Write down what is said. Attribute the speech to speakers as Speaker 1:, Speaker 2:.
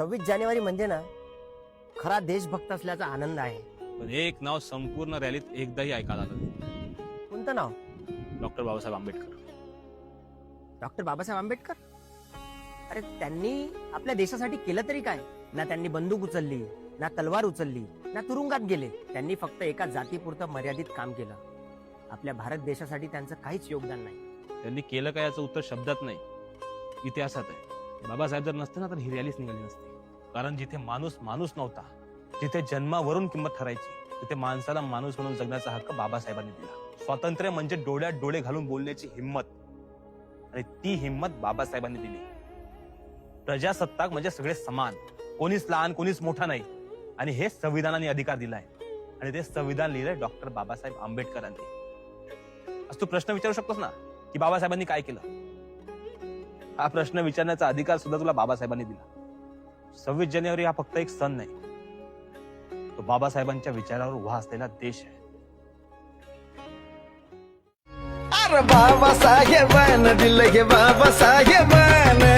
Speaker 1: 26 जानेवारी म्हणजे ना खरा देशभक्त असल्याचा आनंद आहे.
Speaker 2: पण एक नाव संपूर्ण रॅलीत एकदाही ऐकायला आलं नाही.
Speaker 1: कोणतं नाव?
Speaker 2: डॉक्टर बाबासाहेब आंबेडकर.
Speaker 1: डॉक्टर बाबासाहेब आंबेडकर. अरे त्यांनी आपल्या देशासाठी केलं तरी काय? ना त्यांनी बंदूक उचलली, ना तलवार उचलली, ना तुरुंगात गेले. त्यांनी फक्त एका जातीपुरतं मर्यादित काम केलं. आपल्या भारत देशासाठी त्यांचं काहीच योगदान नाही.
Speaker 2: त्यांनी केलं काय याचं उत्तर शब्दात नाही, इतिहासात आहे. बाबासाहेब जर नसते ना तर ही रॅलीच निघाली नसती. कारण जिथे माणूस माणूस नव्हता, जिथे जन्मावरून किंमत ठरायची, तिथे माणसाला माणूस म्हणून जगण्याचा हक्क बाबासाहेबांनी दिला. स्वातंत्र्य म्हणजे डोळ्यात डोळे घालून बोलण्याची हिंमत, आणि ती हिंमत बाबासाहेबांनी दिली. प्रजासत्ताक म्हणजे सगळे समान, कोणीच लहान कोणीच मोठा नाही. आणि हे संविधानाने अधिकार दिलाय, आणि ते संविधान लिहिलंय डॉक्टर बाबासाहेब आंबेडकरांनी. आज तू प्रश्न विचारू शकतोस ना की बाबासाहेबांनी काय केलं? हा प्रश्न विचारण्याचा अधिकार सुद्धा तुला बाबासाहेबांनी दिला. 26 जानेवारी हा फक्त एक सण नाही, तो बाबासाहेबांच्या विचारावर उभा असलेला देश आहे.
Speaker 3: अरे बाबासाहेबांनी दिलं गे बाबासाहेबांनी